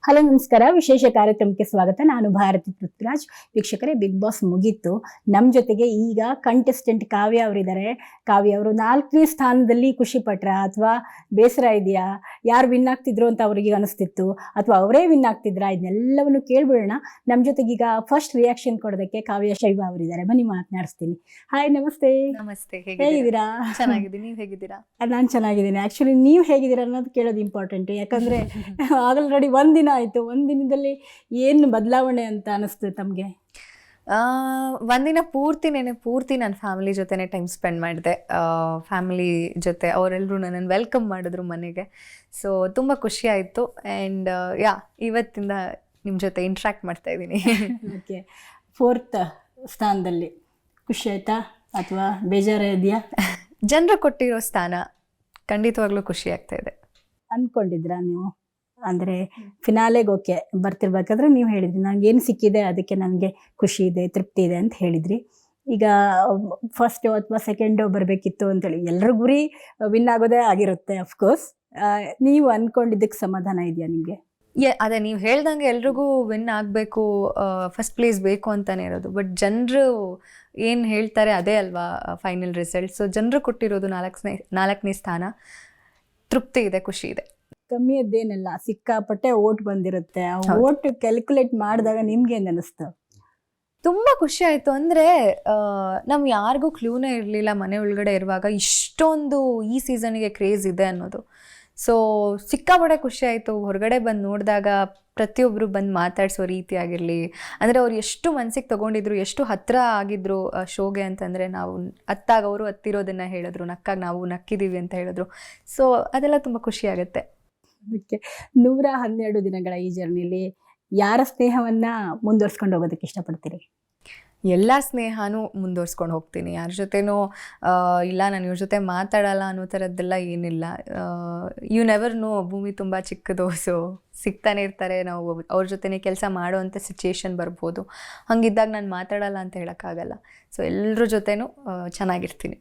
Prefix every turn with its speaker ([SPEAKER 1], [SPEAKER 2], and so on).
[SPEAKER 1] Hello ನಮಸ್ಕಾರ, ವಿಶೇಷ ಕಾರ್ಯಕ್ರಮಕ್ಕೆ ಸ್ವಾಗತ. ನಾನು ಭಾರತಿ ಪೃಥ್ವಿರಾಜ್. ವೀಕ್ಷಕರೇ, ಬಿಗ್ ಬಾಸ್ ಮುಗೀತು. ನಮ್ಮ ಜೊತೆಗೆ ಈಗ ಕಂಟೆಸ್ಟೆಂಟ್ ಕಾವ್ಯ ಅವರಿದ್ದಾರೆ. ಕಾವ್ಯ ಅವರು 4ನೇ ಸ್ಥಾನದಲ್ಲಿ ಖುಷಿ ಪಟ್ರ ಅಥವಾ ಬೇಸರ ಇದೆಯಾ? ಯಾರು ವಿನ್ ಆಗ್ತಿದ್ರು ಅಂತ ಅವರಿಗೆ ಅನಿಸ್ತಿತ್ತು ಅಥವಾ ಅವರೇ ವಿನ್ ಆಗ್ತಿದ್ರಾ? ಇದನ್ನೆಲ್ಲವನ್ನು ಕೇಳ್ಬಿಡೋಣ. ನಮ್ಮ ಜೊತೆಗೆ ಈಗ ಫಸ್ಟ್ ರಿಯಾಕ್ಷನ್ ಕೊಡೋದಕ್ಕೆ ಕಾವ್ಯ ಶೈವ ಅವರಿದ್ದಾರೆ. ಬನ್ನಿ ಮಾತನಾಡಿಸ್ತೀನಿ. ಹಾಯ್, ನಮಸ್ತೆ.
[SPEAKER 2] ನಮಸ್ತೆ,
[SPEAKER 1] ಹೇಗಿದ್ದೀರಾ?
[SPEAKER 2] ಚೆನ್ನಾಗಿದ್ದೀನಿ, ನೀವು ಹೇಗಿದ್ದೀರಾ?
[SPEAKER 1] ನಾನು ಚೆನ್ನಾಗಿದ್ದೀನಿ. ಆ್ಯಕ್ಚುಲಿ ನೀವು ಹೇಗಿದ್ದೀರಾ ಅನ್ನೋದು ಕೇಳೋದು ಇಂಪಾರ್ಟೆಂಟ್. ಯಾಕಂದರೆ ಆಲ್ರೆಡಿ ಒಂದಿನ ಆಯಿತು. ಒಂದಿನದಲ್ಲಿ ಏನು ಬದಲಾವಣೆ ಅಂತ ಅನಿಸ್ತು ತಮಗೆ?
[SPEAKER 2] ಒಂದಿನ ಪೂರ್ತಿ ನನ್ನ ಫ್ಯಾಮಿಲಿ ಜೊತೆನೇ ಟೈಮ್ ಸ್ಪೆಂಡ್ ಮಾಡಿದೆ. ಫ್ಯಾಮಿಲಿ ಜೊತೆ ಅವರೆಲ್ಲರೂ ನನ್ನನ್ನು ವೆಲ್ಕಮ್ ಮಾಡಿದ್ರು ಮನೆಗೆ. ಸೊ ತುಂಬ ಖುಷಿ ಆಯಿತು. ಆ್ಯಂಡ್ ಇವತ್ತಿಂದ ನಿಮ್ಮ ಜೊತೆ ಇಂಟ್ರ್ಯಾಕ್ಟ್ ಮಾಡ್ತಾ ಇದ್ದೀನಿ.
[SPEAKER 1] ಓಕೆ, 4th ಸ್ಥಾನದಲ್ಲಿ ಖುಷಿ ಆಯಿತಾ ಅಥವಾ ಬೇಜಾರು ಇದೆಯಾ?
[SPEAKER 2] ಜನರು ಕೊಟ್ಟಿರೋ ಸ್ಥಾನ ಖಂಡಿತವಾಗ್ಲೂ ಖುಷಿ ಆಗ್ತಾ ಇದೆ.
[SPEAKER 1] ಅಂದ್ಕೊಂಡಿದ್ರಾ ನೀವು? ಅಂದರೆ ಫಿನಾಲೆಗೆ ಓಕೆ ಬರ್ತಿರ್ಬೇಕಾದ್ರೆ ನೀವು ಹೇಳಿದ್ರಿ, ನನಗೇನು ಸಿಕ್ಕಿದೆ ಅದಕ್ಕೆ ನನಗೆ ಖುಷಿ ಇದೆ, ತೃಪ್ತಿ ಇದೆ ಅಂತ ಹೇಳಿದ್ರಿ. ಈಗ ಫಸ್ಟು ಅಥವಾ ಸೆಕೆಂಡು ಬರಬೇಕಿತ್ತು ಅಂತೇಳಿ ಎಲ್ಲರ ಗುರಿ ವಿನ್ ಆಗೋದೇ ಆಗಿರುತ್ತೆ ಅಫ್ಕೋರ್ಸ್. ನೀವು ಅಂದ್ಕೊಂಡಿದ್ದಕ್ಕೆ ಸಮಾಧಾನ ಇದೆಯಾ ನಿಮಗೆ?
[SPEAKER 2] ಅದೇ ನೀವು ಹೇಳ್ದಂಗೆ ಎಲ್ರಿಗೂ ವಿನ್ ಆಗಬೇಕು, ಫಸ್ಟ್ ಪ್ಲೇಸ್ ಬೇಕು ಅಂತಲೇ ಇರೋದು. ಬಟ್ ಜನರು ಏನು ಹೇಳ್ತಾರೆ ಅದೇ ಅಲ್ವಾ ಫೈನಲ್ ರಿಸಲ್ಟ್. ಸೊ ಜನರು ಕೊಟ್ಟಿರೋದು 4ನೇ ಸ್ಥಾನ. ತೃಪ್ತಿ ಇದೆ, ಖುಷಿ ಇದೆ.
[SPEAKER 1] ಕಮ್ಮಿ ಅದೇನೆಲ್ಲ, ಸಿಕ್ಕಾಪಟ್ಟೆ ಓಟ್ ಬಂದಿರುತ್ತೆ. ಆ ಓಟ್ ಕ್ಯಾಲ್ಕುಲೇಟ್ ಮಾಡಿದಾಗ ನಿಮ್ಗೆ ಏನು ಅನ್ನಿಸ್ತು?
[SPEAKER 2] ತುಂಬ ಖುಷಿ ಆಯಿತು. ಅಂದರೆ ನಮ್ಗೆ ಯಾರಿಗೂ ಕ್ಲೂನೇ ಇರಲಿಲ್ಲ ಮನೆ ಒಳಗಡೆ ಇರುವಾಗ ಇಷ್ಟೊಂದು ಈ ಸೀಸನ್ಗೆ ಕ್ರೇಜ್ ಇದೆ ಅನ್ನೋದು. ಸೊ ಸಿಕ್ಕಾಪಟ್ಟೆ ಖುಷಿ ಆಯಿತು. ಹೊರಗಡೆ ಬಂದು ನೋಡಿದಾಗ ಪ್ರತಿಯೊಬ್ಬರು ಬಂದು ಮಾತಾಡಿಸೋ ರೀತಿ ಆಗಿರಲಿ, ಅಂದರೆ ಅವ್ರು ಎಷ್ಟು ಮನಸ್ಸಿಗೆ ತೊಗೊಂಡಿದ್ರು, ಎಷ್ಟು ಹತ್ತಿರ ಆಗಿದ್ರು ಶೋಗೆ ಅಂತಂದರೆ, ನಾವು ಹತ್ತಾಗ ಅವರು ಹತ್ತಿರೋದನ್ನು ಹೇಳಿದ್ರು, ನಕ್ಕಾಗ ನಾವು ನಕ್ಕಿದ್ದೀವಿ ಅಂತ ಹೇಳಿದ್ರು. ಸೊ ಅದೆಲ್ಲ ತುಂಬ ಖುಷಿ ಆಗುತ್ತೆ.
[SPEAKER 1] ಅದಕ್ಕೆ 112 ದಿನಗಳ ಈ ಜರ್ನಿಲಿ ಯಾರ ಸ್ನೇಹವನ್ನು ಮುಂದುವರ್ಸ್ಕೊಂಡು ಹೋಗೋದಕ್ಕೆ ಇಷ್ಟಪಡ್ತೀರಿ?
[SPEAKER 2] ಎಲ್ಲ ಸ್ನೇಹನೂ ಮುಂದುವರ್ಸ್ಕೊಂಡು ಹೋಗ್ತೀನಿ. ಯಾರ ಜೊತೆನೂ ಇಲ್ಲ ನಾನು ಇವ್ರ ಜೊತೆ ಮಾತಾಡಲ್ಲ ಅನ್ನೋ ಥರದ್ದೆಲ್ಲ ಏನಿಲ್ಲ. ಯು ನೆವರ್ ನೋ, ಭೂಮಿ ತುಂಬ ಚಿಕ್ಕದು. ಸೊ ಸಿಗ್ತಾನೆ ಇರ್ತಾರೆ. ನಾವು ಅವ್ರ ಜೊತೆನೇ ಕೆಲಸ ಮಾಡೋವಂಥ ಸಿಚುಯೇಷನ್ ಬರ್ಬೋದು. ಹಂಗಿದ್ದಾಗ ನಾನು ಮಾತಾಡಲ್ಲ ಅಂತ ಹೇಳೋಕ್ಕಾಗಲ್ಲ. ಸೊ ಎಲ್ಲರ ಜೊತೆನೂ ಚೆನ್ನಾಗಿರ್ತೀನಿ.